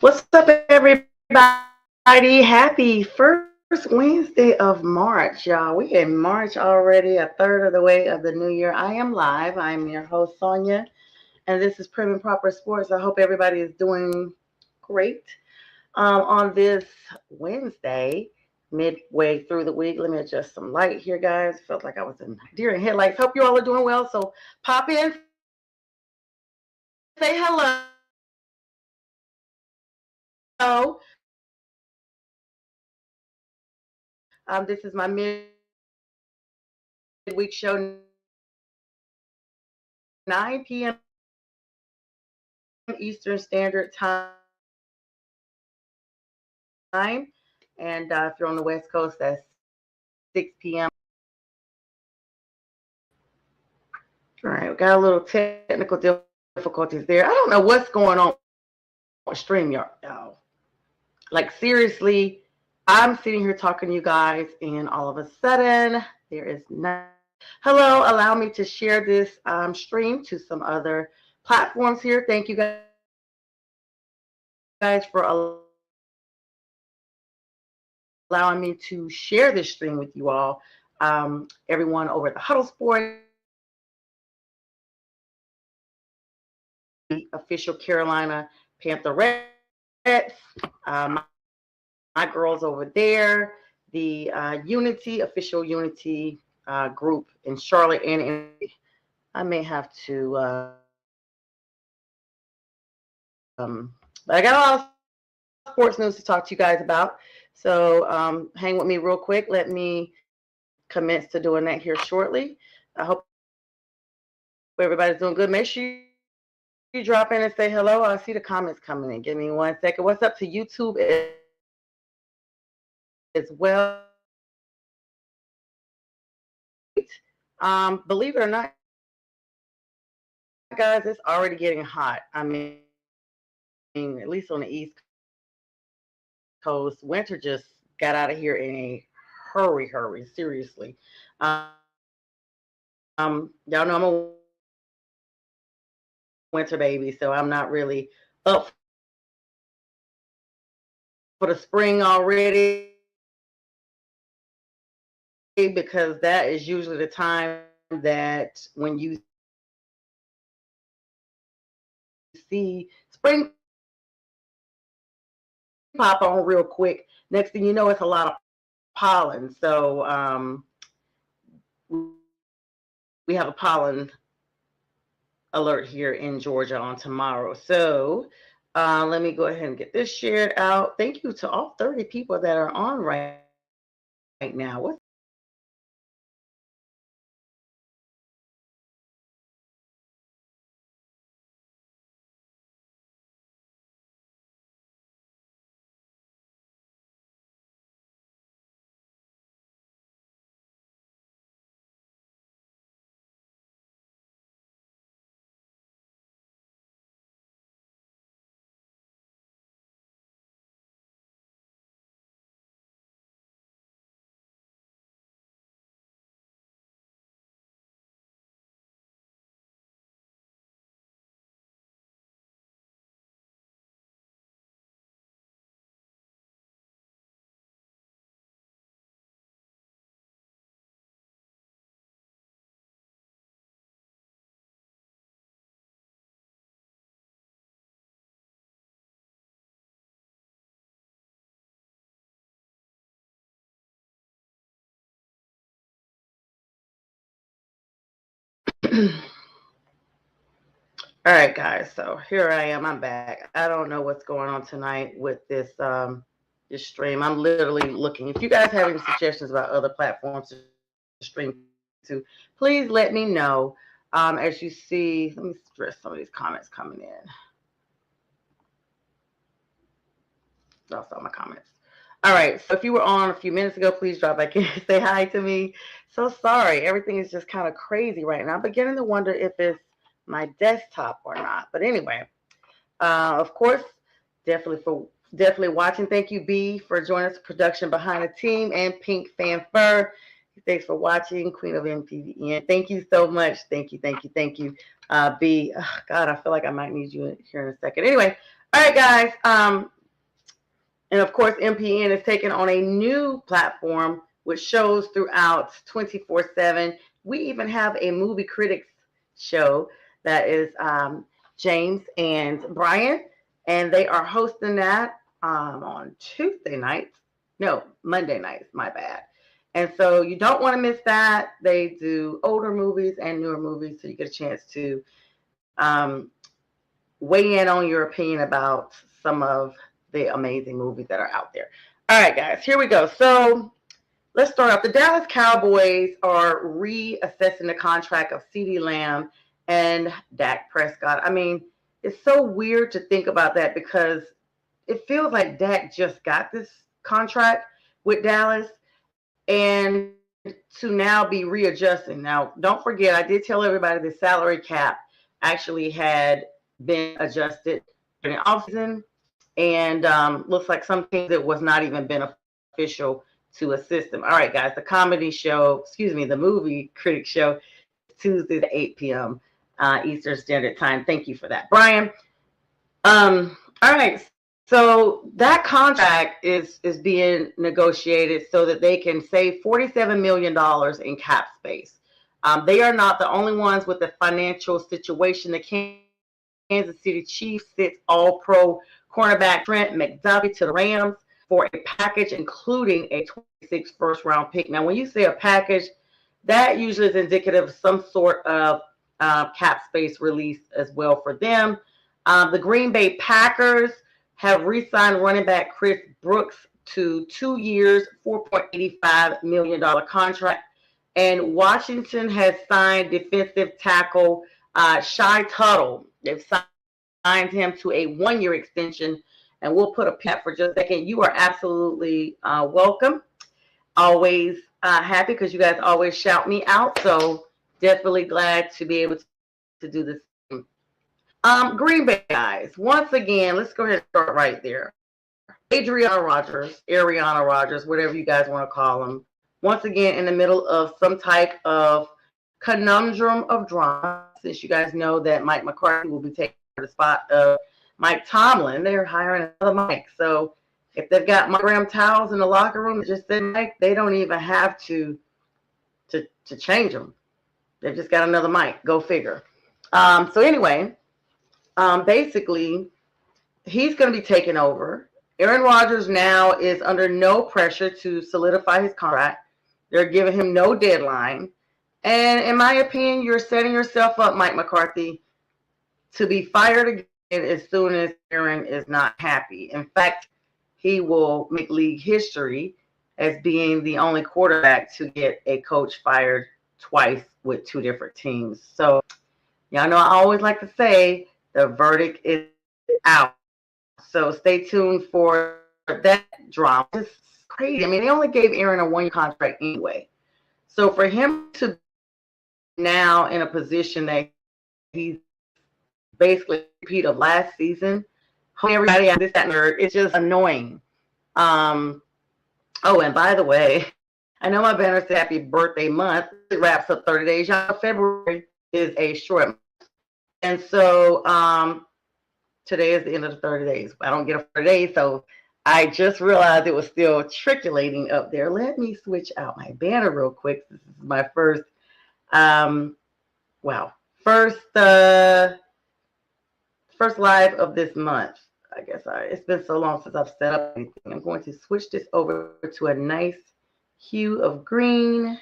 What's up, everybody? Happy first Wednesday of March, y'all. We in March already, a third of the way of the new year. I am live. I am your host, Sonja, and this is Prim and Proper Sports. I hope everybody is doing great on this Wednesday, midway through the week. Let me adjust some light here, guys. Felt like I was in deer in headlights. Hope you all are doing well. So pop in, say hello. This is my midweek show, 9 p.m. Eastern Standard Time. And if you're on the West Coast, that's 6 p.m. All right, we got a little technical difficulties there. I don't know what's going on with StreamYard, y'all. Like, seriously, I'm sitting here talking to you guys, and all of a sudden, there is not. Hello, allow me to share this stream to some other platforms here. Thank you guys for allowing me to share this stream with you all. Everyone over at the Huddle Sport, official Carolina Panther Reds, my girls over there, the Unity, official Unity group in Charlotte, and I may have to, but I got a lot of sports news to talk to you guys about. So hang with me real quick. Let me commence to doing that here shortly. I hope everybody's doing good. Make sure you drop in and say hello. I see the comments coming in. Give me 1 second. What's up to YouTube as well? Believe it or not, guys, it's already getting hot. I mean, at least on the East Coast, winter just got out of here in a hurry, seriously. Y'all know I'm a winter baby, so I'm not really up for the spring already, because that is usually the time that when you see spring pop on real quick, next thing you know, it's a lot of pollen. So we have a pollen alert here in Georgia on tomorrow. So let me go ahead and get this shared out. Thank you to all 30 people that are on right now. What's All right, guys. So here I am. I'm back. I don't know what's going on tonight with this stream. I'm literally looking. If you guys have any suggestions about other platforms to stream to, please let me know. As you see, let me stress some of these comments coming in. I saw my comments. All right. So if you were on a few minutes ago, please drop back in and say hi to me. So sorry. Everything is just kind of crazy right now. I'm beginning to wonder if it's my desktop or not. But anyway, of course, definitely watching. Thank you, B, for joining us. Production behind the team, and Pink Fan Fur. Thanks for watching, Queen of MPVN. Thank you so much. Thank you, thank you, thank you. B, oh, God, I feel like I might need you here in a second. Anyway, all right, guys. And of course, MPN is taking on a new platform with shows throughout 24/7. We even have a movie critics show that is James and Brian, and they are hosting that on Tuesday nights. No, Monday nights, my bad. And so you don't want to miss that. They do older movies and newer movies, so you get a chance to um, weigh in on your opinion about some of the amazing movies that are out there. All right, guys, here we go. So let's start off. The Dallas Cowboys are reassessing the contract of CeeDee Lamb and Dak Prescott. I mean, it's so weird to think about that because it feels like Dak just got this contract with Dallas and to now be readjusting. Now, don't forget, I did tell everybody the salary cap actually had been adjusted during the offseason, and looks like some things it was not even beneficial to assist them. All right, guys, the movie critic show, Tuesdays at 8 p.m. Eastern Standard Time. Thank you for that, Brian. All right, so that contract is being negotiated so that they can save $47 million in cap space. They are not the only ones with the financial situation. The Kansas City Chiefs sits all-pro cornerback Trent McDuffie to the Rams for a package including a 26 first-round pick. Now, when you say a package, that usually is indicative of some sort of cap space release as well for them. The Green Bay Packers have re-signed running back Chris Brooks to 2 years, $4.85 million contract. And Washington has signed defensive tackle Shy Tuttle. They've signed him to a 1-year extension. And we'll put a pin for just a second. You are absolutely welcome. Always happy because you guys always shout me out. So definitely glad to be able to do this. Green Bay guys, once again, let's go ahead and start right there. Ariana Rodgers, whatever you guys want to call them, once again in the middle of some type of conundrum of drama, since you guys know that Mike McCarthy will be taking the spot of Mike Tomlin. They're hiring another Mike. So if they've got monogram towels in the locker room that just said Mike, they don't even have to change them. They've just got another Mike. Go figure. So anyway, basically, he's going to be taking over. Aaron Rodgers now is under no pressure to solidify his contract. They're giving him no deadline. And in my opinion, you're setting yourself up, Mike McCarthy, to be fired again as soon as Aaron is not happy. In fact, he will make league history as being the only quarterback to get a coach fired twice with 2 different teams. So, y'all know I always like to say the verdict is out. So stay tuned for that drama. It's crazy. I mean, they only gave Aaron a 1-year contract anyway. So for him to now in a position that he's basically repeat of last season, everybody out this, that, and third, it's just annoying. Oh, and by the way, I know my banner said happy birthday month. It wraps up 30 days. Y'all, February is a short month. And so today is the end of the 30 days. I don't get a 30 days, so I just realized it was still trickulating up there. Let me switch out my banner real quick. This is my first, first live of this month. I guess it's been so long since I've set up anything. I'm going to switch this over to a nice hue of green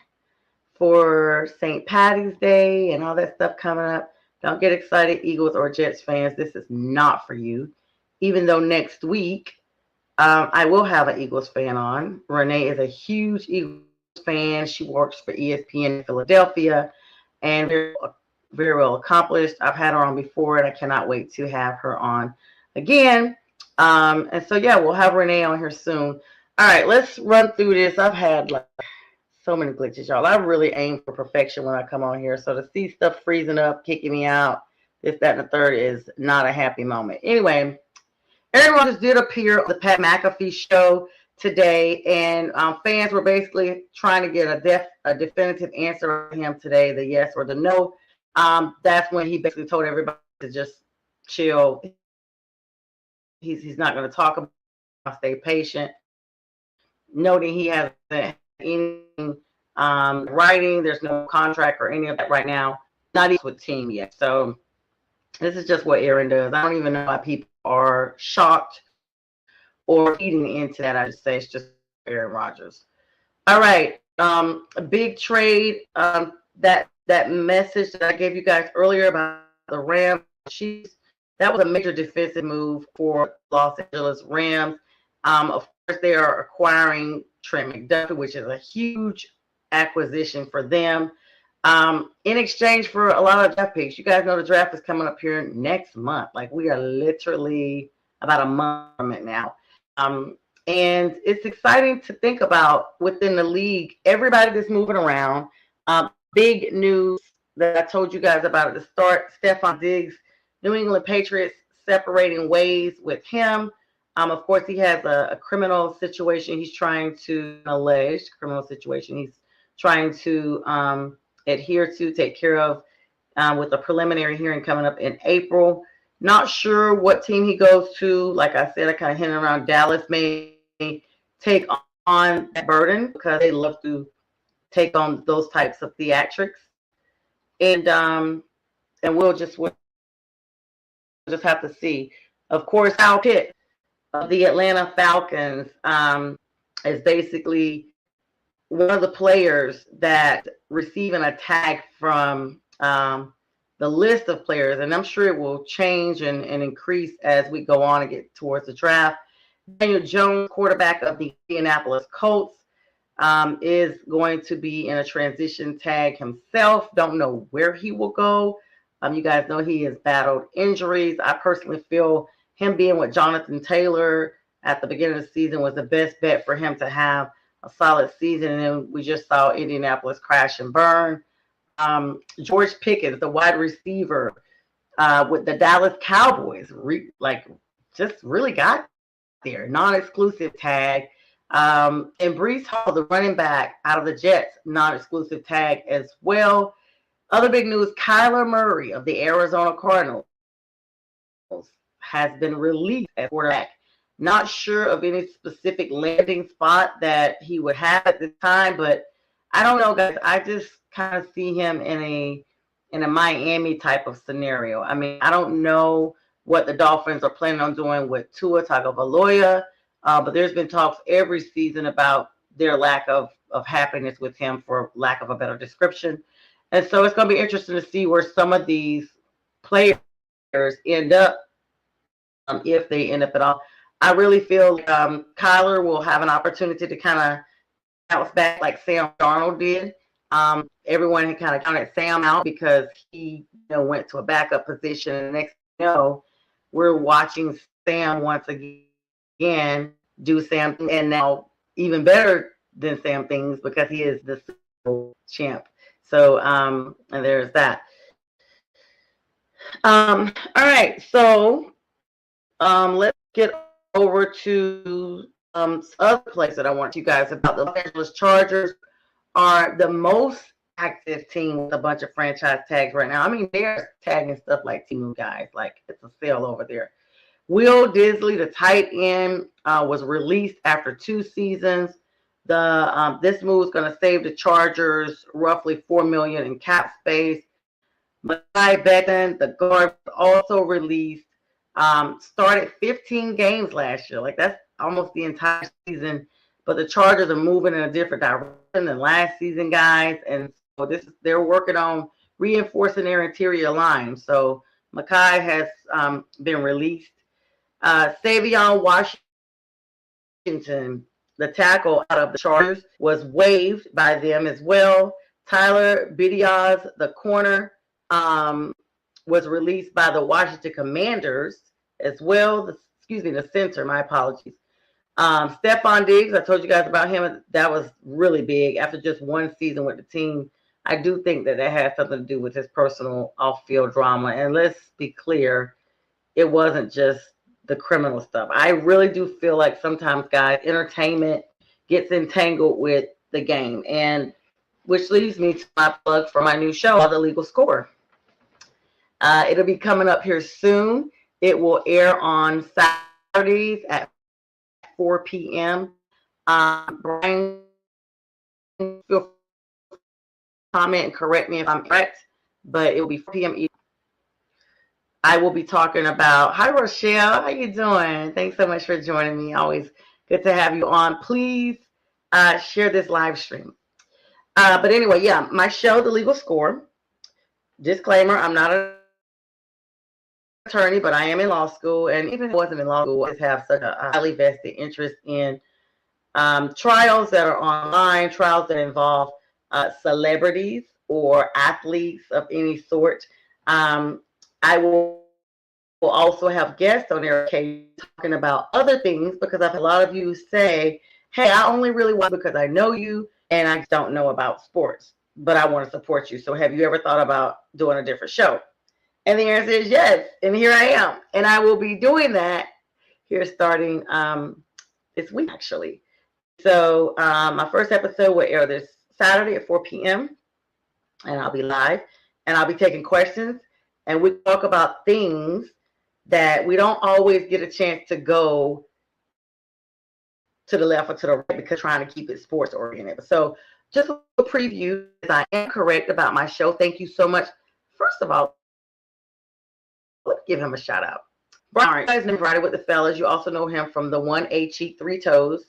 for St. Patty's Day and all that stuff coming up. Don't get excited, Eagles or Jets fans. This is not for you. Even though next week I will have an Eagles fan on. Renee is a huge Eagles fan. She works for ESPN in Philadelphia and very, very well accomplished. I've had her on before, and I cannot wait to have her on again. And so, yeah, we'll have Renee on here soon. All right, let's run through this. I've had so many glitches, y'all. I really aim for perfection when I come on here. So to see stuff freezing up, kicking me out, this, that, and the third is not a happy moment. Anyway, Aaron Rodgers did appear on the Pat McAfee show today, and fans were basically trying to get a definitive answer on him today, the yes or the no. That's when he basically told everybody to just chill. He's not going to talk about it, stay patient, noting he hasn't any writing. There's no contract or any of that right now. Not even with team yet. So this is just what Aaron does. I don't even know why people are shocked or feeding into that. I just say it's just Aaron Rodgers. All right. A big trade. That message that I gave you guys earlier about the Rams Chiefs, that was a major defensive move for Los Angeles Rams. Of course, they are acquiring Trent McDuffie, which is a huge acquisition for them. In exchange for a lot of draft picks. You guys know the draft is coming up here next month. Like, we are literally about a month from it now. And it's exciting to think about within the league, everybody that's moving around. Big news that I told you guys about at the start, Stephon Diggs, New England Patriots separating ways with him. Of course, he has a criminal situation he's trying to, alleged criminal situation he's trying to adhere to, take care of, with a preliminary hearing coming up in April. Not sure what team he goes to. Like I said, I kind of hinted around Dallas may take on that burden because they love to take on those types of theatrics. And we'll just have to see. Of course, Kyle Pitt of the Atlanta Falcons is basically one of the players that receiving a tag from the list of players, and I'm sure it will change and increase as we go on and get towards the draft. Daniel Jones, quarterback of the Indianapolis Colts, is going to be in a transition tag himself. Don't know where he will go. You guys know he has battled injuries. I personally feel him being with Jonathan Taylor at the beginning of the season was the best bet for him to have a solid season. And then we just saw Indianapolis crash and burn. George Pickens, the wide receiver with the Dallas Cowboys, just really got there. Non-exclusive tag. And Breece Hall, the running back out of the Jets, non-exclusive tag as well. Other big news, Kyler Murray of the Arizona Cardinals has been released as quarterback. Not sure of any specific landing spot that he would have at this time, but I don't know, guys. I just kind of see him in a Miami type of scenario. I mean, I don't know what the Dolphins are planning on doing with Tua Tagovailoa, but there's been talks every season about their lack of happiness with him, for lack of a better description. And so it's going to be interesting to see where some of these players end up, if they end up at all. I really feel Kyler will have an opportunity to kind of bounce back like Sam Darnold did. Everyone had kind of counted Sam out because he went to a backup position. And the next thing you know, we're watching Sam once again do Sam, and now even better than Sam things because he is the Super Bowl champ. So, and there's that. All right, so let's get over to other place that I want you guys about. The Los Angeles Chargers are the most active team with a bunch of franchise tags right now. I mean, they're tagging stuff like team guys, like it's a sale over there. Will Disley, the tight end, was released after 2 seasons. This move is going to save the Chargers roughly $4 million in cap space. Mekhi Becton, the guard, also released. Started 15 games last year. Like, that's almost the entire season. But the Chargers are moving in a different direction than last season, guys. And so they're working on reinforcing their interior line. So Mekhi has been released. Savion Washington, the tackle out of the Chargers, was waived by them as well. Tyler Bidiaz, the corner, was released by the Washington Commanders as well. The center, my apologies. Stephon Diggs, I told you guys about him. That was really big after just 1 season with the team. I do think that has something to do with his personal off-field drama. And let's be clear, it wasn't just the criminal stuff. I really do feel like sometimes, guys, entertainment gets entangled with the game, and which leads me to my plug for my new show, The Legal Score. It'll be coming up here soon. It will air on Saturdays at 4 p.m. Brian, feel free to comment and correct me if I'm correct, but it will be 4 p.m. I will be talking about, hi Rochelle, how you doing? Thanks so much for joining me. Always good to have you on. Please share this live stream. But anyway, yeah, my show, The Legal Score. Disclaimer, I'm not an attorney, but I am in law school. And even if I wasn't in law school, I just have such a highly vested interest in trials that are online, trials that involve celebrities or athletes of any sort. I will also have guests on there occasionally talking about other things, because I've had a lot of you say, hey, I only really watch because I know you and I don't know about sports, but I want to support you. So have you ever thought about doing a different show? And the answer is yes. And here I am. And I will be doing that here starting this week, actually. So my first episode will air this Saturday at 4 p.m. and I'll be live and I'll be taking questions. And we talk about things that we don't always get a chance to go to the left or to the right because trying to keep it sports oriented. So just a preview, I am correct about my show. Thank you so much. First of all, let's give him a shout out. Brian, you guys know Friday with the Fellas. You also know him from the 1A Cheat 3 Toes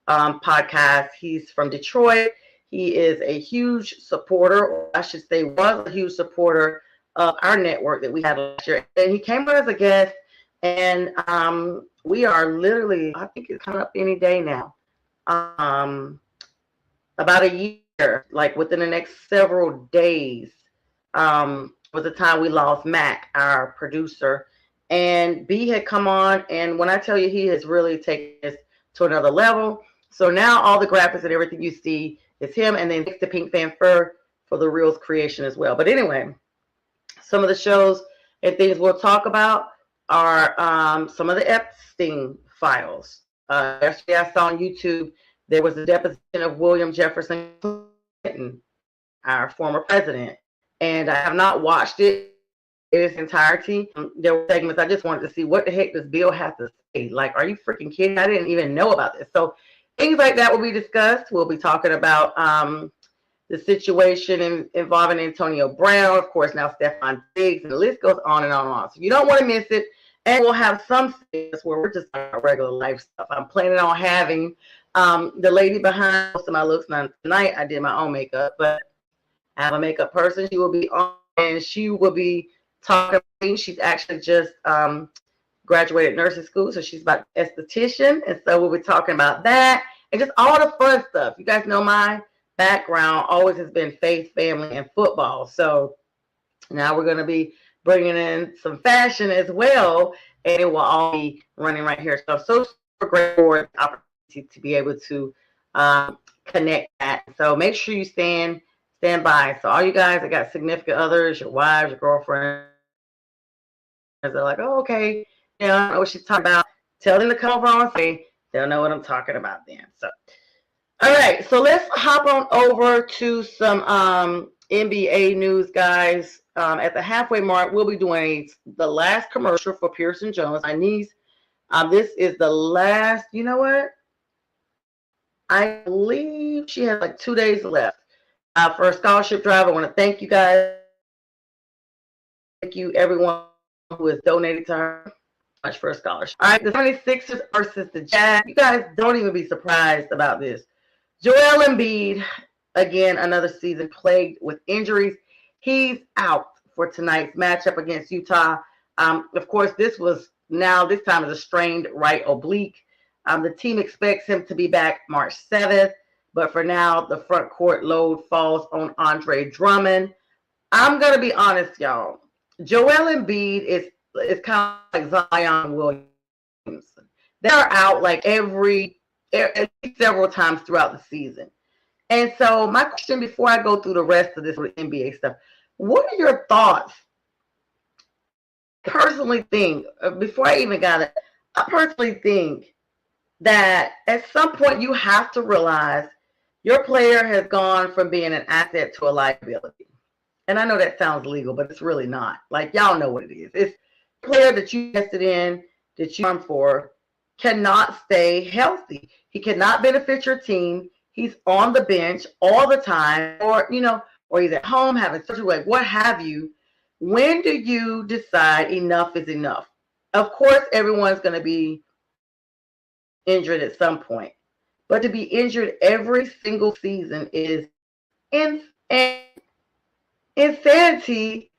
podcast. He's from Detroit. He is a huge supporter, or I should say was a huge supporter of our network that we had last year. And he came on as a guest, and we are literally, I think it's coming up any day now, about a year, like within the next several days, was the time we lost Mac, our producer. And B had come on, and when I tell you, he has really taken this to another level. So now all the graphics and everything you see is him, and then the Pink Fan Fur for the Reels creation as well. But anyway, some of the shows and things we'll talk about are some of the Epstein files. Yesterday I saw on YouTube there was a deposition of William Jefferson Clinton, our former president, and I have not watched it in its entirety. There were segments I just wanted to see what the heck does Bill have to say. Like, are you freaking kidding? I didn't even know about this. So things like that will be discussed. We'll be talking about the situation involving Antonio Brown, of course, now Stephon Diggs, and the list goes on and on and on. So you don't want to miss it. And we'll have some things where we're just talking about regular life stuff. I'm planning on having the lady behind most of my looks. Now, tonight I did my own makeup, but I have a makeup person. She will be on, and she will be talking. She's actually just graduated nursing school, so she's about esthetician, and so we'll be talking about that and just all the fun stuff. You guys know my background always has been faith, family, and football. So now we're going to be bringing in some fashion as well, and it will all be running right here. So I'm so super grateful for the opportunity to be able to connect that. So make sure you stand by. So all you guys that got significant others, your wives, your girlfriends, they're like, oh, okay, I don't know what she's talking about. Tell them to come over on say they'll know what I'm talking about then. So all right, so let's hop on over to some NBA news, guys. At the halfway mark, we'll be doing the last commercial for Pearson Jones, my niece. This is the last, you know what? I believe she has like 2 days left for a scholarship drive. I want to thank you guys. Thank you, everyone who has donated to her much for a scholarship. All right, the 76ers versus the Jazz. You guys don't even be surprised about this. Joel Embiid, again, another season plagued with injuries. He's out for tonight's matchup against Utah. Of course, this time is a strained right oblique. The team expects him to be back March 7th, but for now, the front court load falls on Andre Drummond. I'm going to be honest, y'all. Joel Embiid is kind of like Zion Williamson. They are out like several times throughout the season. And so my question before I go through the rest of this NBA stuff, what are your thoughts? Personally think, before I even got it, I personally think that at some point you have to realize your player has gone from being an asset to a liability. And I know that sounds legal, but it's really not. Like, y'all know what it is. It's a player that you invested in, that you farmed for, cannot stay healthy. He cannot benefit your team. He's on the bench all the time, or he's at home having surgery, like what have you. When do you decide enough is enough? Of course, everyone's going to be injured at some point, but to be injured every single season is insane. Insanity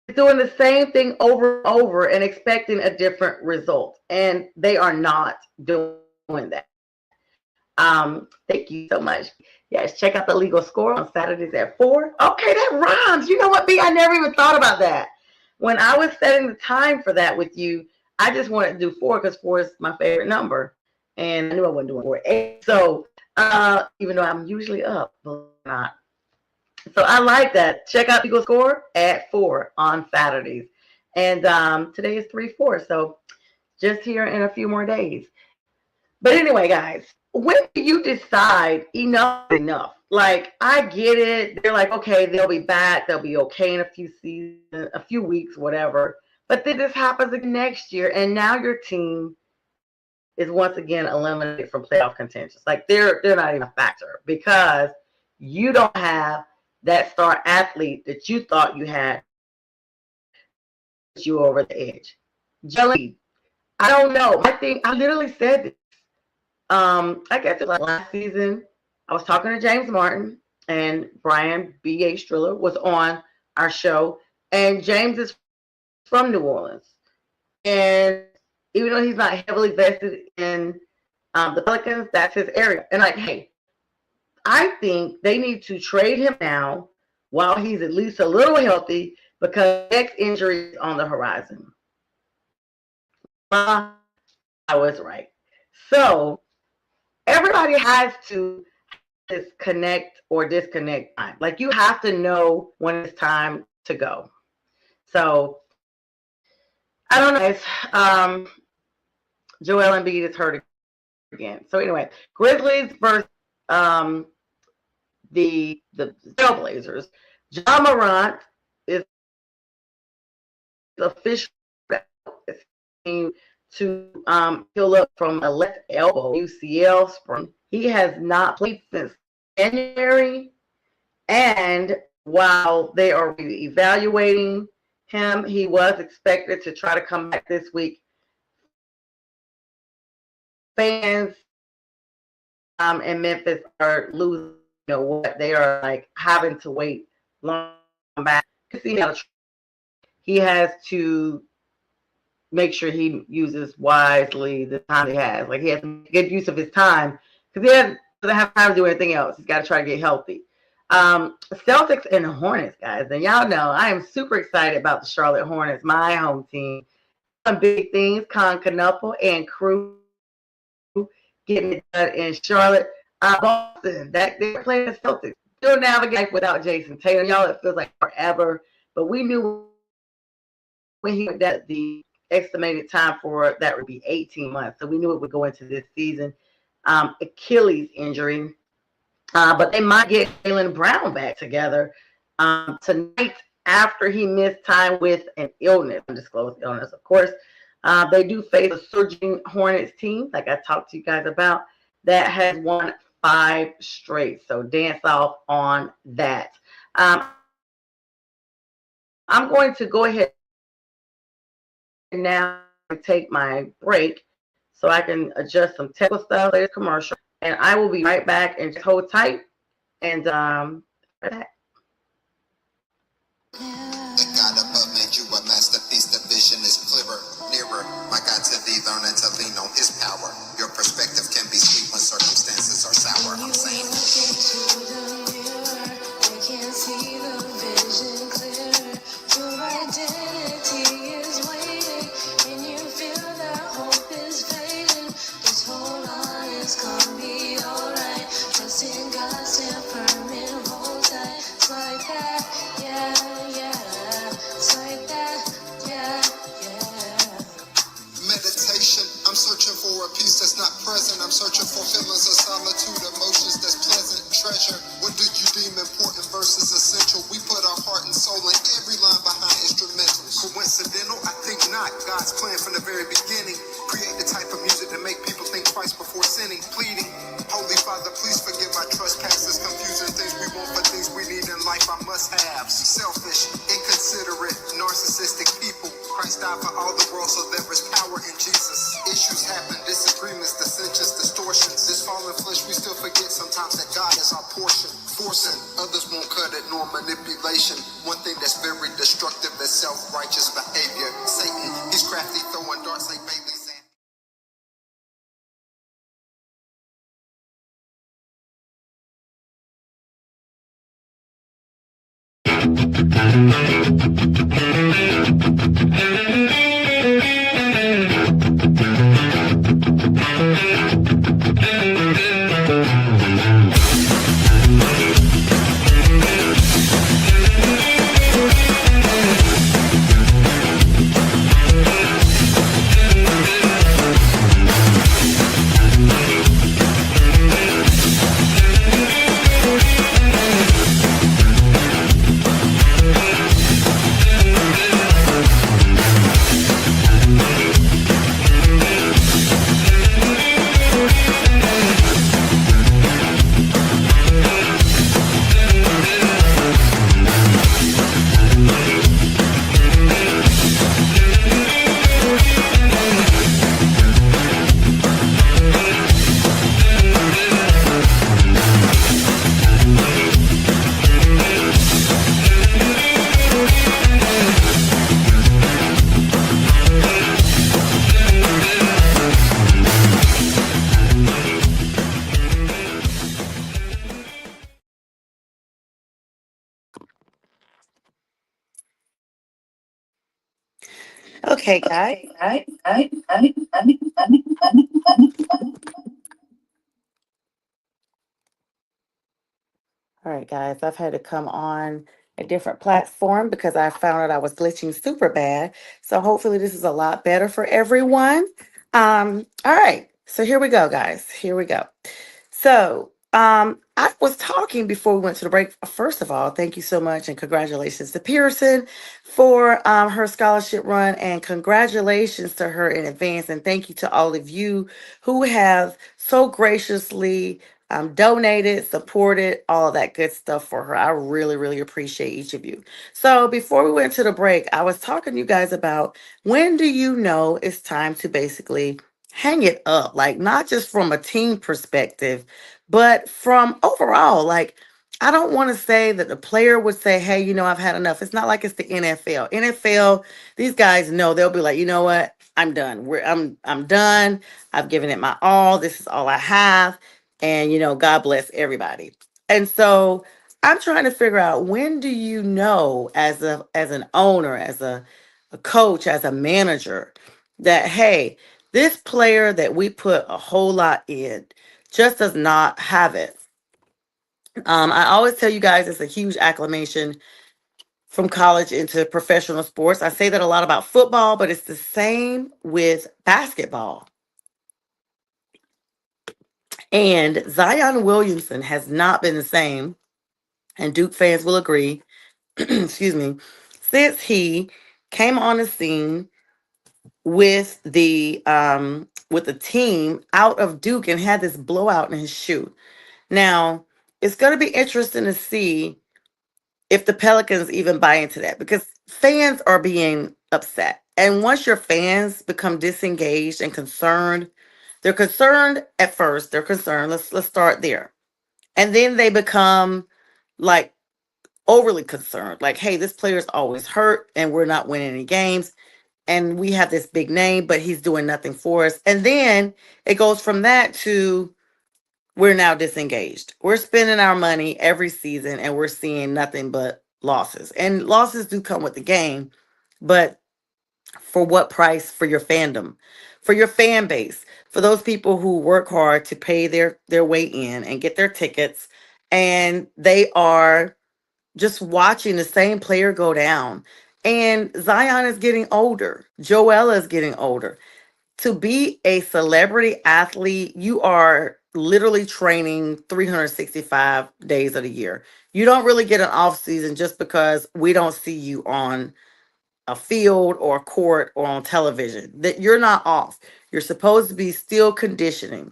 is doing the same thing over and over and expecting a different result. And they are not doing that. Thank you so much. Yes, check out the legal score on Saturdays at 4. Okay, that rhymes. You know what, B? I never even thought about that. When I was setting the time for that with you, I just wanted to do 4 because 4 is my favorite number. And I knew I wasn't doing 4 8. So even though I'm usually up, but not. So I like that. Check out Eagle Score at 4 on Saturdays. And today is 3/4. So just here in a few more days. But anyway, guys, when do you decide enough is enough? Like, I get it. They're like, okay, they'll be back. They'll be okay in a few seasons, a few weeks, whatever. But then this happens again next year. And now your team is once again eliminated from playoff contention. Like, they're not even a factor because you don't have that star athlete that you thought you had you over the edge. Jelly, I don't know. I literally said this. I guess it was like last season. I was talking to James Martin and Brian B.A. Striller was on our show. And James is from New Orleans. And even though he's not heavily vested in the Pelicans, that's his area. And like, hey, I think they need to trade him now while he's at least a little healthy because next injury is on the horizon. I was right. So everybody has to disconnect or disconnect time. Like, you have to know when it's time to go. So I don't know, guys. Joel Embiid is hurt again. So anyway, Grizzlies versus the Trailblazers. Ja Morant is officially to heal up from a left elbow UCL sprain. He has not played since January, and while they are evaluating him, he was expected to try to come back this week. Fans in Memphis are losing, what they are like having to wait long back. He has to make sure he uses wisely the time he has. Like, he has to make good use of his time because he doesn't have time to do anything else. He's got to try to get healthy. Celtics and Hornets, guys. And y'all know I am super excited about the Charlotte Hornets, my home team. Some big things, Con Knuckle and crew getting it done in Charlotte. Boston, that they're playing the Celtics. Still navigate without Jason Tatum. Y'all, it feels like forever. But we knew when he that the estimated time for that would be 18 months. So we knew it would go into this season. Achilles injury. But they might get Jaylen Brown back together tonight after he missed time with an illness, undisclosed illness, of course. They do face a surging Hornets team, like I talked to you guys about, that has won 5 straight. So dance off on that. I'm going to go ahead now and take my break so I can adjust some technical stuff, there's commercial, and I will be right back and just hold tight and that. The God above made you a masterpiece. The vision is clearer, nearer. My God to thee, learning to lean on his power. Your perspective can be sweet when circumstances are sour. I'm saying. I can see the vision clearer. Your identity is waiting, and you feel that hope is fading. Just hold on, it's gonna be alright. Trust in God, stand firm and hold tight. It's like that, yeah. It's like that, yeah. Meditation, I'm so a peace that's not present. I'm searching for feelings of solitude, emotions that's pleasant. Treasure, what do you deem important versus essential? We put our heart and soul in every line behind instrumentals. Coincidental? I think not. God's plan from the very beginning. Create the type of music that make people think twice before sinning. Pleading, Holy Father, please forgive our trespasses. Confusing things we want for things we need in life, our must-haves. Selfish, inconsiderate, narcissistic people. Christ died for all the world, so there is power in Jesus. Issues happen, disagreements, dissensions, distortions. This fallen flesh, we still forget sometimes that God is our portion. Forcing, others won't cut it, nor manipulation. One thing that's very destructive is self-righteous behavior. Satan, he's crafty, throwing darts like Bailey's. Okay, guys. All right, guys. I've had to come on a different platform because I found out I was glitching super bad. So hopefully this is a lot better for everyone. All right. So here we go, guys. Here we go. So, I was talking before we went to the break. First of all, thank you so much and congratulations to Pearson for her scholarship run, and congratulations to her in advance. And thank you to all of you who have so graciously donated, supported, all of that good stuff for her. I really, really appreciate each of you. So, before we went to the break, I was talking to you guys about when do you know it's time to basically hang it up, like not just from a team perspective, but from overall. Like, I don't want to say that the player would say, hey, I've had enough. It's not like it's the NFL. NFL, these guys know, they'll be like, you know what? I'm done. I'm done. I've given it my all. This is all I have. And God bless everybody. And so I'm trying to figure out, when do you know, as an owner, as a coach, as a manager, that hey, this player that we put a whole lot in just does not have it. I always tell you guys it's a huge acclamation from college into professional sports. I say that a lot about football, but it's the same with basketball. And Zion Williamson has not been the same, and Duke fans will agree, excuse me, since he came on the scene with the team out of Duke and had this blowout in his shoe. Now, it's going to be interesting to see if the Pelicans even buy into that, because fans are being upset. And once your fans become disengaged and concerned, they're concerned at first, they're concerned. Let's start there. And then they become like overly concerned. Like, hey, this player's always hurt and we're not winning any games. And we have this big name, but he's doing nothing for us. And then it goes from that to, we're now disengaged. We're spending our money every season and we're seeing nothing but losses. And losses do come with the game, but for what price? For your fandom, for your fan base, for those people who work hard to pay their way in and get their tickets, and they are just watching the same player go down. And Zion is getting older. Joella is getting older. to be a celebrity athlete, you are literally training 365 days of the year. You don't really get an off season just because we don't see you on a field or a court or on television. That you're not off. You're supposed to be still conditioning.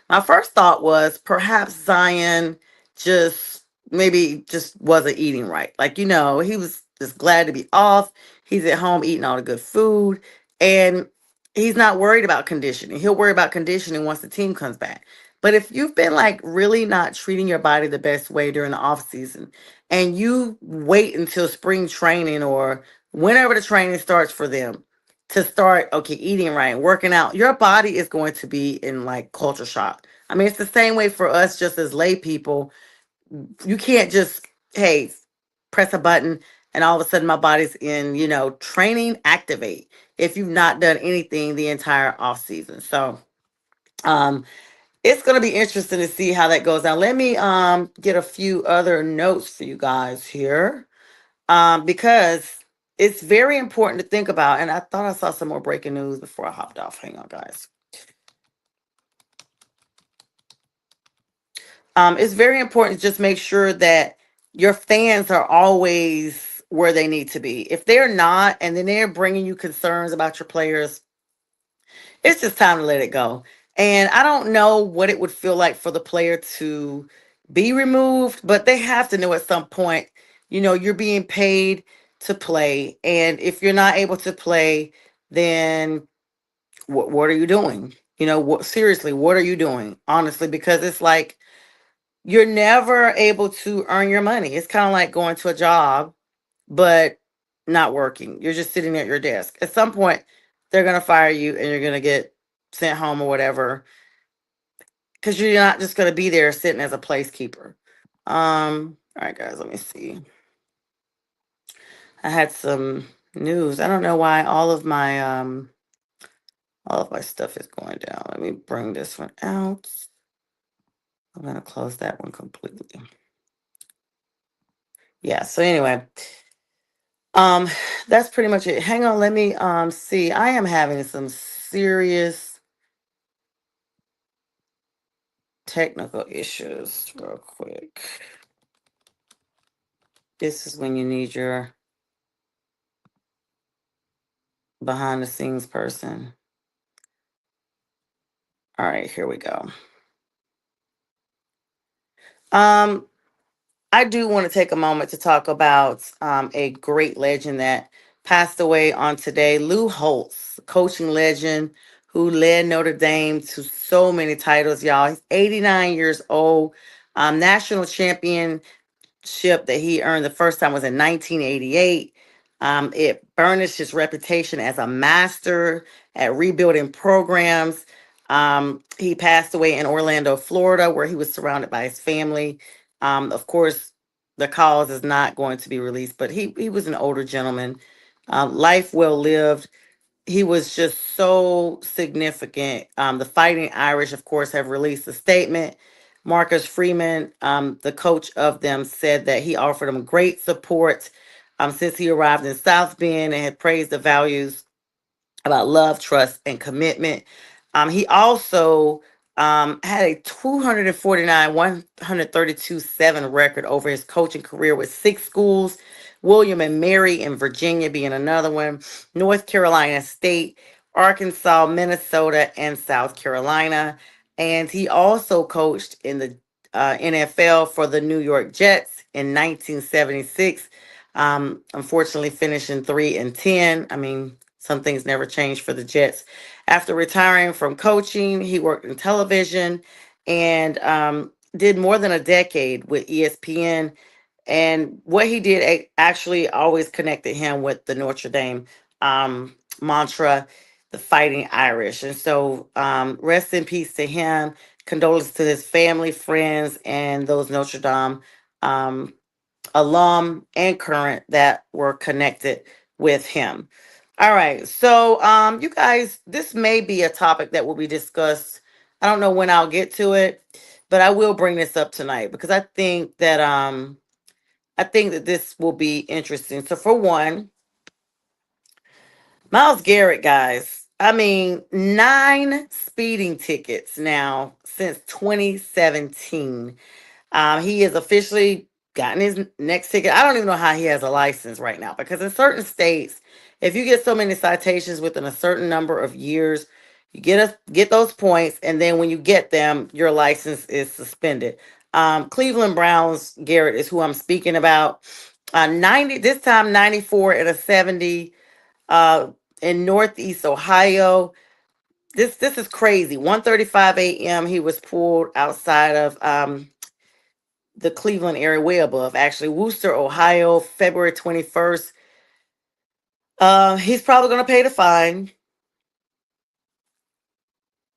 My first thought was perhaps Zion just maybe just wasn't eating right. Like, he was just glad to be off. He's at home eating all the good food. And he's not worried about conditioning. He'll worry about conditioning once the team comes back. But if you've been like really not treating your body the best way during the off season and you wait until spring training or whenever the training starts for them to start eating right, working out, your body is going to be in like culture shock. I mean, it's the same way for us just as lay people. You can't just, hey, press a button and all of a sudden my body's in, training activate if you've not done anything the entire off season. So um it's going to be interesting to see how that goes. Now let me get a few other notes for you guys here, because it's very important to think about. And I thought I saw some more breaking news before I hopped off. Hang on, guys. It's very important to just make sure that your fans are always where they need to be. If they're not, and then they're bringing you concerns about your players, it's just time to let it go. And I don't know what it would feel like for the player to be removed, but they have to know at some point, you're being paid to play. And if you're not able to play, then what are you doing? Seriously, what are you doing? Honestly, because it's like, you're never able to earn your money. It's kind of like going to a job, but not working. You're just sitting at your desk. At some point, they're going to fire you and you're going to get sent home or whatever, because you're not just going to be there sitting as a placekeeper. All right, guys, let me see. I had some news. I don't know why all of my stuff is going down. Let me bring this one out. I'm going to close that one completely. Yeah, so anyway, Um, that's pretty much it. Hang on, let me see. I am having some serious technical issues real quick. This is when you need your behind the scenes person. All right, here we go. Um, I do want to take a moment to talk about a great legend that passed away on today. Lou Holtz, coaching legend who led Notre Dame to so many titles, y'all. He's 89 years old, national champion ship that he earned the first time was in 1988. It burnished his reputation as a master at rebuilding programs. He passed away in Orlando, Florida, where he was surrounded by his family. Of course, the cause is not going to be released, but he was an older gentleman. Life well lived. He was just so significant. The Fighting Irish, of course, have released a statement. Marcus Freeman, the coach of them, said that he offered them great support since he arrived in South Bend and had praised the values about love, trust, and commitment. He also had a 249, 132-7 record over his coaching career with six schools, William and Mary in Virginia being another one, North Carolina State, Arkansas, Minnesota, and South Carolina. And he also coached in the NFL for the New York Jets in 1976. Unfortunately, finishing 3-10. I mean, some things never changed for the Jets. After retiring from coaching, he worked in television and did more than a decade with ESPN. And what he did actually always connected him with the Notre Dame mantra, the Fighting Irish. And so, rest in peace to him. Condolences to his family, friends, and those Notre Dame um, alum and current that were connected with him. All right. So you guys, this may be a topic that will be discussed. I don't know when I'll get to it, but I will bring this up tonight because I think that this will be interesting. So for one, Miles Garrett, guys. I mean, 9 speeding tickets now since 2017. He has officially gotten his next ticket. I don't even know how he has a license right now because in certain states, if you get so many citations within a certain number of years, you get those points, and then when you get them, your license is suspended. Cleveland Browns Garrett is who I'm speaking about. 90 this time 94 and a 70 uh, in Northeast Ohio. This is crazy. 1:35 a.m. He was pulled outside of the Cleveland area, way above, actually. Worcester, Ohio, February 21st. He's probably going to pay the fine.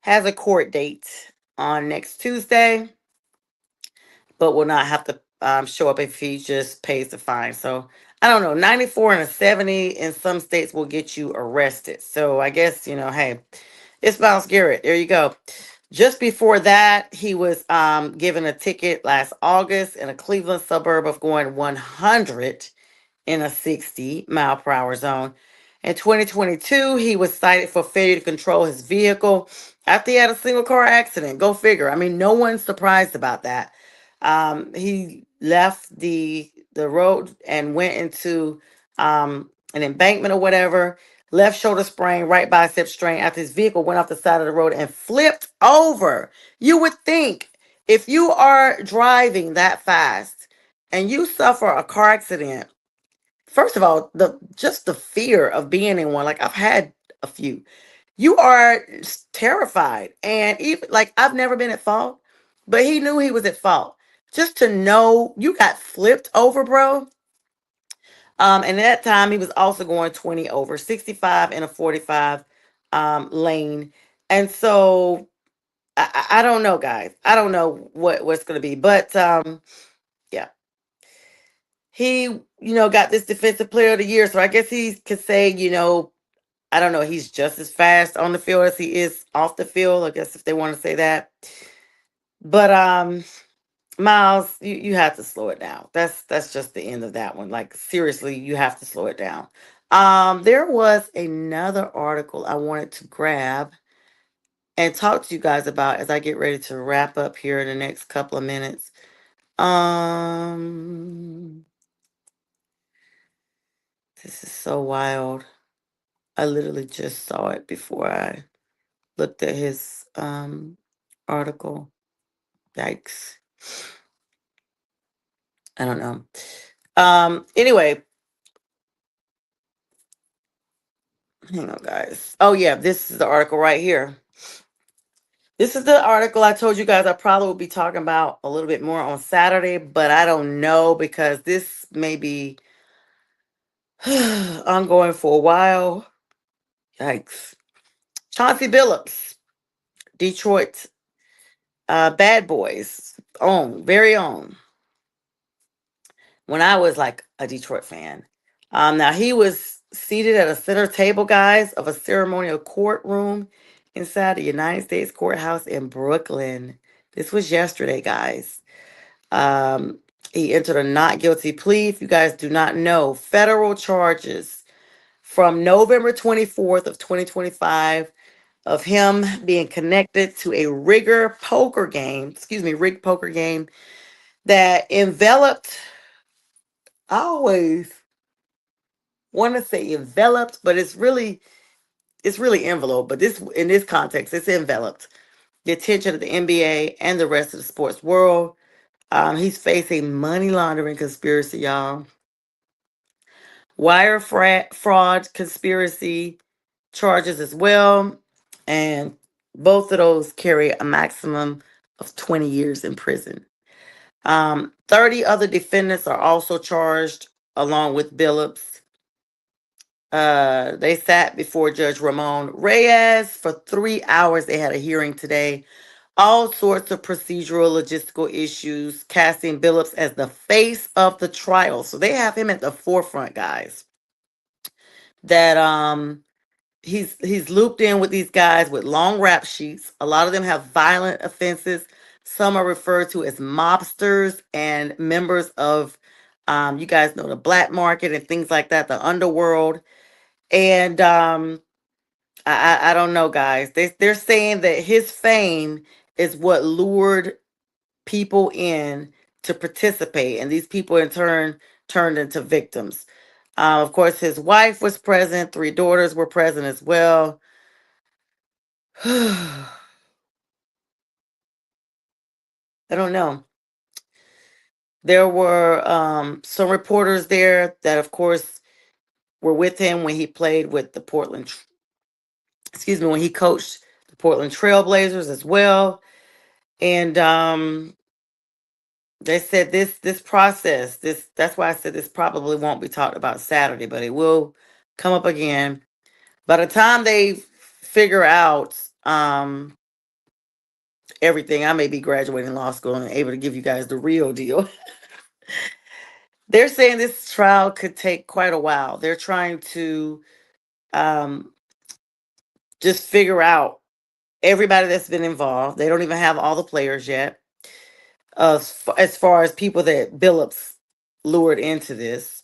Has a court date on next Tuesday, but will not have to show up if he just pays the fine. So I don't know. 94 and a 70 in some states will get you arrested. So I guess, hey, it's Miles Garrett. There you go. Just before that, he was given a ticket last August in a Cleveland suburb of going 100 in a 60-mile-per-hour zone. In 2022, he was cited for failure to control his vehicle after he had a single car accident. Go figure. I mean, no one's surprised about that. He left the road and went into an embankment or whatever. Left shoulder sprain, right bicep strain after his vehicle went off the side of the road and flipped over. You would think if you are driving that fast and you suffer a car accident, first of all, the fear of being in one, like I've had a few, you are terrified. And even like I've never been at fault, but he knew he was at fault. Just to know you got flipped over, bro. And at that time he was also going 20 over, 65 in a 45 lane. And so I don't know, guys. I don't know what's gonna be. But yeah, he, got this defensive player of the year. So I guess he could say, I don't know, he's just as fast on the field as he is off the field, I guess if they want to say that. But Miles, you have to slow it down. That's just the end of that one. Like seriously, you have to slow it down. There was another article I wanted to grab and talk to you guys about as I get ready to wrap up here in the next couple of minutes. Um this is so wild. I literally just saw it before I looked at his article. Yikes. I don't know. Anyway, hang on guys. Oh yeah, this is the article right here. This is the article I told you guys I probably will be talking about a little bit more on Saturday, but I don't know because this may be ongoing for a while. Yikes. Chauncey Billups, Detroit Bad Boys, own, very own. When I was like a Detroit fan. Now he was seated at a center table, guys, of a ceremonial courtroom inside the United States courthouse in Brooklyn. This was yesterday, guys. Um, he entered a not guilty plea. If you guys do not know, federal charges from November 24th of 2025 of him being connected to a rigged poker game that enveloped, I always want to say enveloped, but it's really enveloped. But this in this context, it's enveloped the attention of the NBA and the rest of the sports world. He's facing money laundering conspiracy, y'all, fraud conspiracy charges as well, and both of those carry a maximum of 20 years in prison. 30 other defendants are also charged along with Billups. They sat before Judge Ramon Reyes for 3 hours. They had a hearing today. All sorts of procedural, logistical issues, casting Billups as the face of the trial. So they have him at the forefront, guys. That he's looped in with these guys with long rap sheets. A lot of them have violent offenses. Some are referred to as mobsters and members of, you guys know, the black market and things like that, the underworld. And I don't know, guys. They're saying that his fame is what lured people in to participate, and these people in turn turned into victims. Of course, his wife was present. Three daughters were present as well. I don't know. There were some reporters there that, of course, were with him when he played with the excuse me, when he coached the Portland Trailblazers as well. And they said this process, that's why I said this probably won't be talked about Saturday, but it will come up again. By the time they figure out everything, I may be graduating law school and able to give you guys the real deal. They're saying this trial could take quite a while. They're trying to um, just figure out everybody that's been involved. They don't even have all the players yet. As far as people that Billups lured into this,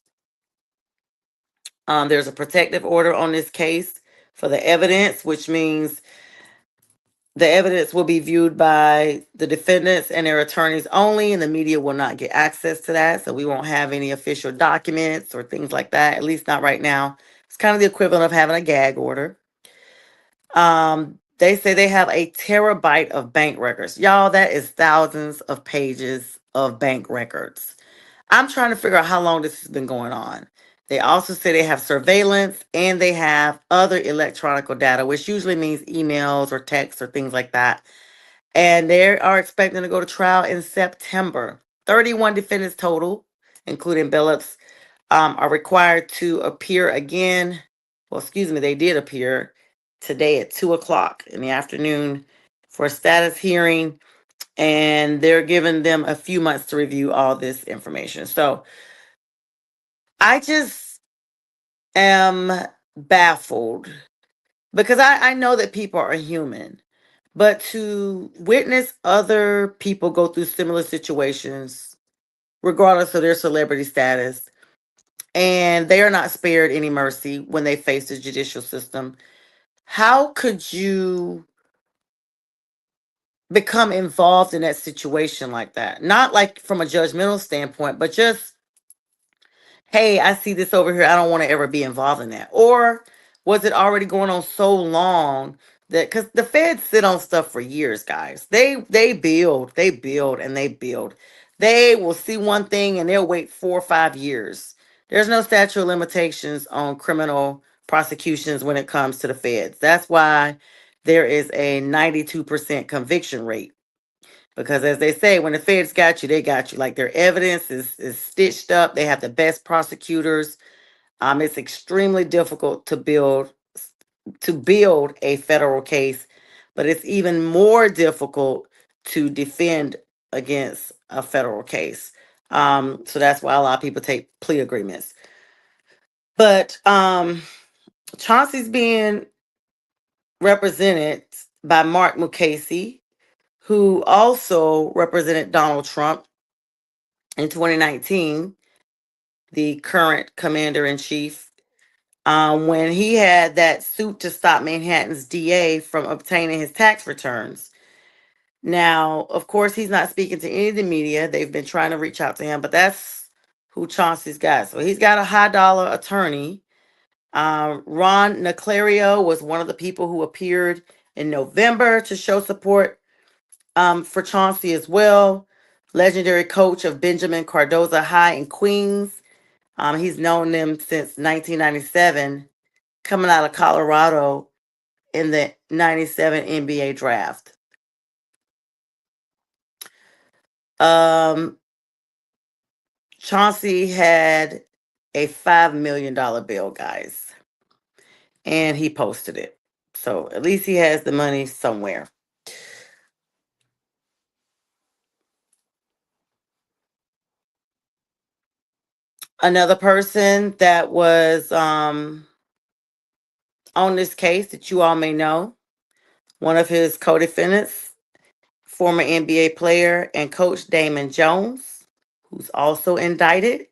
there's a protective order on this case for the evidence, which means the evidence will be viewed by the defendants and their attorneys only, and the media will not get access to that. So we won't have any official documents or things like that, at least not right now. It's kind of the equivalent of having a gag order. They say they have a terabyte of bank records. Y'all, that is thousands of pages of bank records. I'm trying to figure out how long this has been going on. They also say they have surveillance and they have other electronic data, which usually means emails or texts or things like that. And they are expecting to go to trial in September. 31 defendants total, including Billups, are required to appear again. Well, excuse me, they did appear today at 2 o'clock in the afternoon for a status hearing, and they're giving them a few months to review all this information. So I just am baffled because I know that people are human, but to witness other people go through similar situations, regardless of their celebrity status, and they are not spared any mercy when they face the judicial system. How could you become involved in that situation like that? Not like from a judgmental standpoint, but just, hey, I see this over here. I don't want to ever be involved in that. Or was it already going on so long that because the feds sit on stuff for years, guys. They build, and they build. They will see one thing and they'll wait 4 or 5 years. There's no statute of limitations on criminal prosecutions when it comes to the feds. That's why there is a 92% conviction rate. Because as they say, when the feds got you, they got you. Like their evidence is stitched up. They have the best prosecutors. It's extremely difficult to build a federal case, but it's even more difficult to defend against a federal case. So that's why a lot of people take plea agreements. But Chauncey's being represented by Mark Mukasey, who also represented Donald Trump in 2019, the current commander in chief, when he had that suit to stop Manhattan's DA from obtaining his tax returns. Now, of course, he's not speaking to any of the media. They've been trying to reach out to him, but that's who Chauncey's got. So he's got a high dollar attorney. Ron Naclerio was one of the people who appeared in November to show support for Chauncey as well. Legendary coach of Benjamin Cardoza High in Queens. He's known them since 1997, coming out of Colorado in the 97 NBA draft. Um, Chauncey had a $5 million bill, guys, and he posted it. So at least he has the money somewhere. Another person that was on this case that you all may know, one of his co-defendants, former NBA player and coach Damon Jones, who's also indicted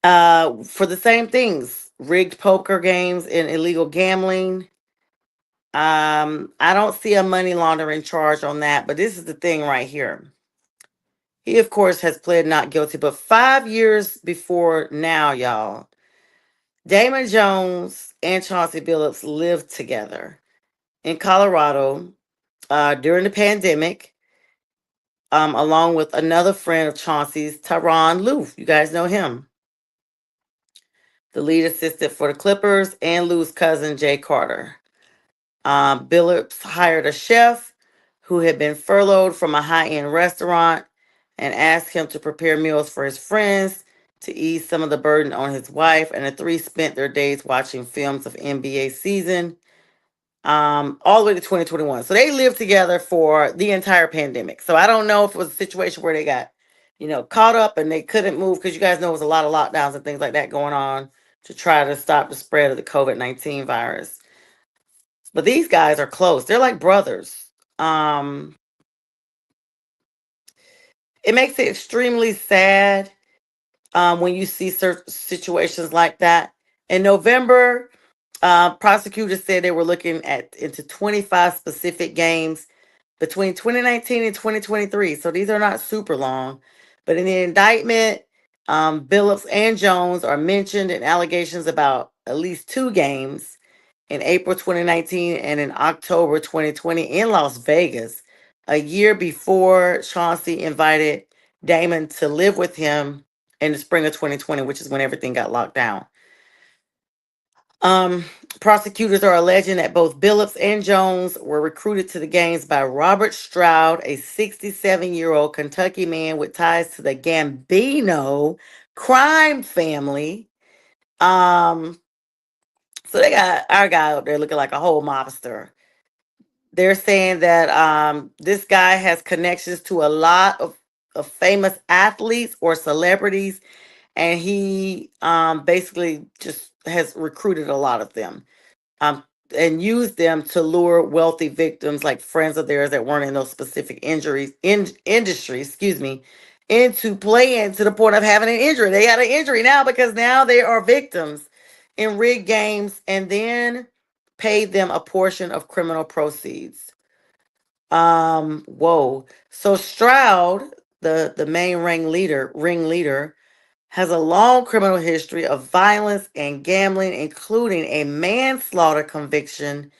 for the same things, rigged poker games, and illegal gambling. I don't see a money laundering charge on that, but this is the thing right here. He, of course, has pled not guilty, but 5 years before now, y'all, Damon Jones and Chauncey Billups lived together in Colorado during the pandemic, along with another friend of Chauncey's, Tyronn Lue. You guys know him, the lead assistant for the Clippers, and Lue's cousin, Jay Carter. Billups hired a chef who had been furloughed from a high end restaurant and asked him to prepare meals for his friends to ease some of the burden on his wife. And the three spent their days watching films of NBA season all the way to 2021. So they lived together for the entire pandemic. So I don't know if it was a situation where they got, caught up and they couldn't move because you guys know it was a lot of lockdowns and things like that going on to try to stop the spread of the COVID-19 virus. But these guys are close. They're like brothers. Um, it makes it extremely sad when you see certain situations like that. In November, prosecutors said they were looking at into 25 specific games between 2019 and 2023. So these are not super long. But in the indictment, Billups and Jones are mentioned in allegations about at least two games in April 2019 and in October 2020 in Las Vegas, a year before Chauncey invited Damon to live with him in the spring of 2020, which is when everything got locked down. Um, Prosecutors are alleging that both Billups and Jones were recruited to the games by Robert Stroud, a 67-year-old Kentucky man with ties to the Gambino crime family. Um, so they got our guy up there looking like a whole mobster. They're saying that this guy has connections to a lot of famous athletes or celebrities, and he basically just has recruited a lot of them um, and used them to lure wealthy victims, like friends of theirs that weren't in those specific injuries in industry, excuse me, into playing to the point of having an injury. They got an injury now because now they are victims in rigged games, and then paid them a portion of criminal proceeds. Whoa. So Stroud, the main ringleader, has a long criminal history of violence and gambling, including a manslaughter conviction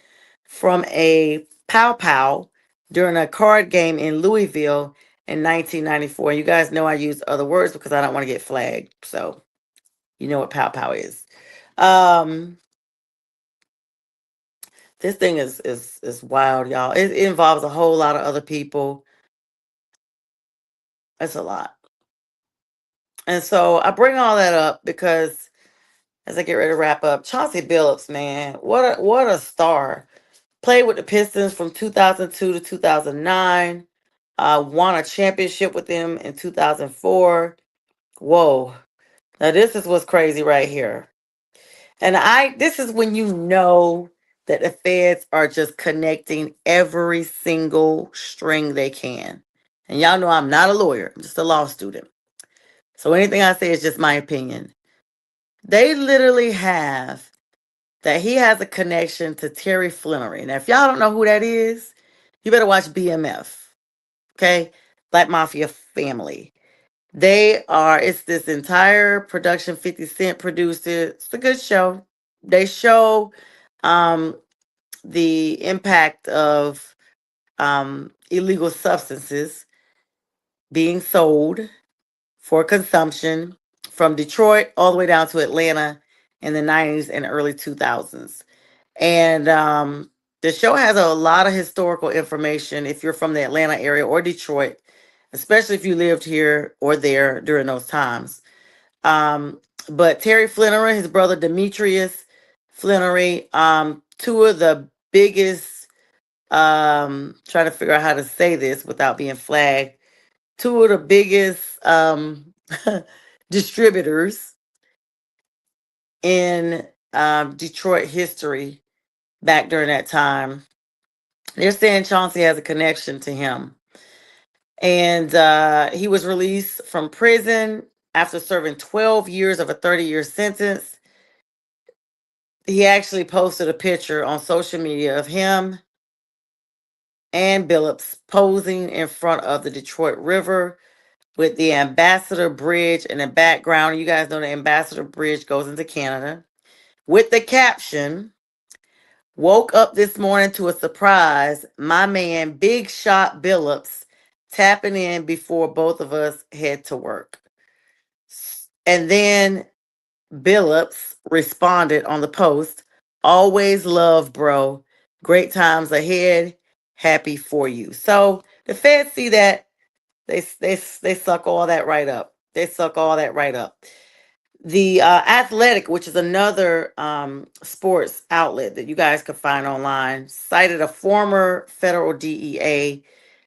from a pow pow during a card game in Louisville in 1994. You guys know I use other words because I don't want to get flagged. So you know what pow pow is. Um, this thing is wild, y'all. It involves a whole lot of other people. It's a lot. And so I bring all that up because as I get ready to wrap up, Chauncey Billups, man, what a star. Played with the Pistons from 2002 to 2009. Won a championship with them in 2004. Whoa. Now this is what's crazy right here. And this is when you know that the feds are just connecting every single string they can. And y'all know I'm not a lawyer, I'm just a law student. So anything I say is just my opinion. They literally have that he has a connection to Terry Flannery. Now, if y'all don't know who that is, you better watch BMF. Okay? Black Mafia Family. It's this entire production 50 Cent produced it. It's a good show. They show um, the impact of illegal substances being sold for consumption from Detroit all the way down to Atlanta in the 90s and early 2000s. And the show has a lot of historical information if you're from the Atlanta area or Detroit, especially if you lived here or there during those times. Um, but Terry Flannery, his brother Demetrius Flannery, two of the biggest, trying to figure out how to say this without being flagged, two of the biggest distributors in Detroit history back during that time. They're saying Chauncey has a connection to him. And he was released from prison after serving 12 years of a 30-year sentence. he actually posted a picture on social media of him and Billups posing in front of the Detroit River with the Ambassador Bridge in the background. You guys know the Ambassador Bridge goes into Canada. With the caption, woke up this morning to a surprise. My man, Big Shot Billups, tapping in before both of us head to work. And then Billups responded on the post, always love, bro. Great times ahead. Happy for you. So the feds see that. They suck all that right up. They suck all that right up. The Athletic, which is another sports outlet that you guys can find online, cited a former federal DEA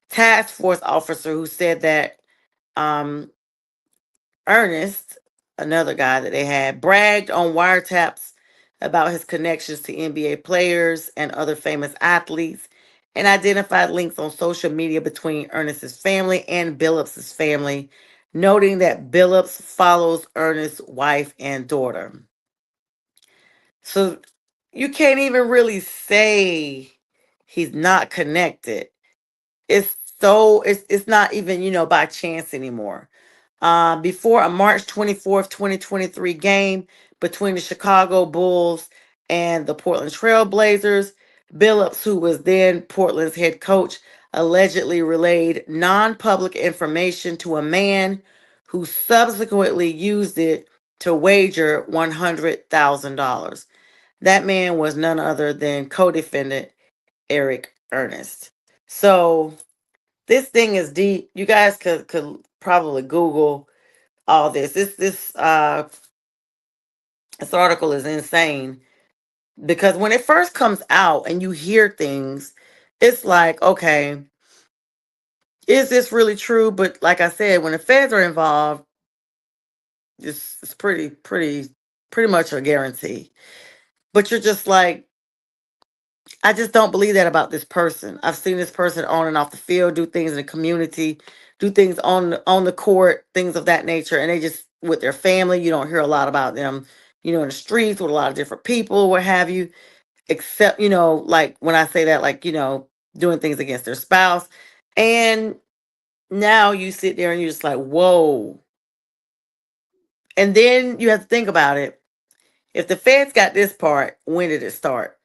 task force officer who said that um, Ernest, another guy that they had, bragged on wiretaps about his connections to NBA players and other famous athletes and identified links on social media between Ernest's family and Billups's family, noting that Billups follows Ernest's wife and daughter. So you can't even really say he's not connected. It's not even, by chance anymore. Before a March 24th, 2023 game between the Chicago Bulls and the Portland Trail Blazers, Billups, who was then Portland's head coach, allegedly relayed non-public information to a man who subsequently used it to wager $100,000. That man was none other than co-defendant Eric Ernest. So this thing is deep. You guys could probably Google all this. This article is insane because when it first comes out and you hear things, it's like, okay, is this really true? But like I said, when the feds are involved, it's pretty much a guarantee. But you're just like, I just don't believe that about this person. I've seen this person on and off the field do things in the community, do things on the court, things of that nature, and they just with their family. You don't hear a lot about them, in the streets with a lot of different people, what have you. Except, like when I say that, like doing things against their spouse, and now you sit there and you're just like, whoa. And then you have to think about it. If the feds got this part, when did it start?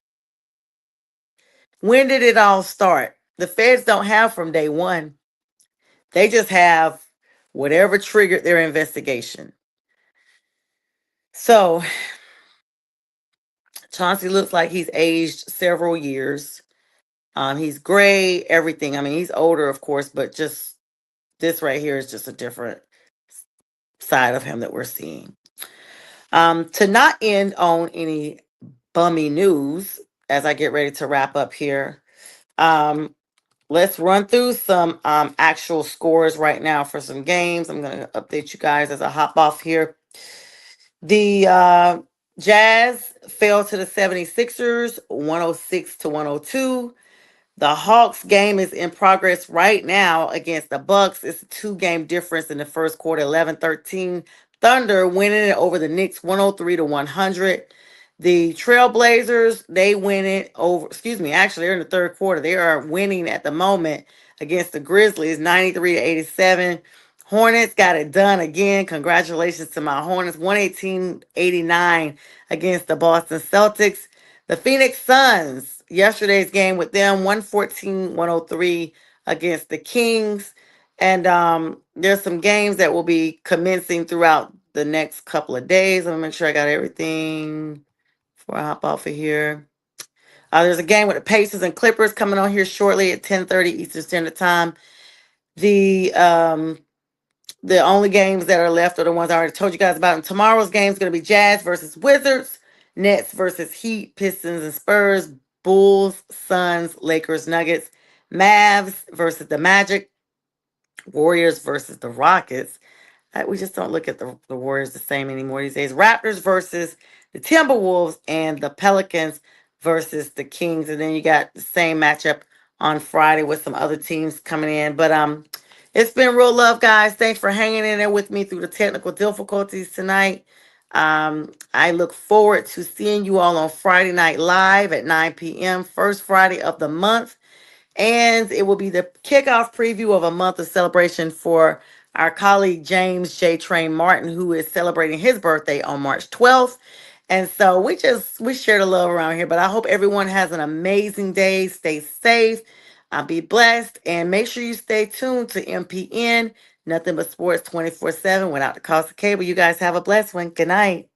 When did it all start? The feds don't have from day one. They just have whatever triggered their investigation. So Chauncey looks like he's aged several years. He's gray, everything. I mean, he's older, of course, but just this right here is just a different side of him that we're seeing. To not end on any bummy news, as I get ready to wrap up here, um, let's run through some actual scores right now for some games. I'm going to update you guys as I hop off here. The Jazz fell to the 76ers 106-102. The Hawks game is in progress right now against the Bucks. It's a two-game difference in the first quarter, 11-13. Thunder winning it over the Knicks 103-100. The Trailblazers, they win it over, excuse me, actually they're in the third quarter. They are winning at the moment against the Grizzlies 93-87. Hornets got it done again. Congratulations to my Hornets. 118-89 against the Boston Celtics. The Phoenix Suns, yesterday's game with them, 114-103 against the Kings. And there's some games that will be commencing throughout the next couple of days. I'm going to make sure I got everything before I hop off of here. There's a game with the Pacers and Clippers coming on here shortly at 10:30 Eastern Standard Time. The only games that are left are the ones I already told you guys about. And tomorrow's game is going to be Jazz versus Wizards, Nets versus Heat, Pistons and Spurs, Bulls, Suns, Lakers, Nuggets, Mavs versus the Magic, Warriors versus the Rockets. We just don't look at the Warriors the same anymore these days. Raptors versus the Timberwolves and the Pelicans versus the Kings. And then you got the same matchup on Friday with some other teams coming in. But it's been real love, guys. Thanks for hanging in there with me through the technical difficulties tonight. I look forward to seeing you all on Friday Night Live at 9 p.m., first Friday of the month. And it will be the kickoff preview of a month of celebration for our colleague James J. Train Martin, who is celebrating his birthday on March 12th. And so we share the love around here. But I hope everyone has an amazing day. Stay safe. Be blessed. And make sure you stay tuned to MPN, Nothing But Sports 24/7 without the cost of cable. You guys have a blessed one. Good night.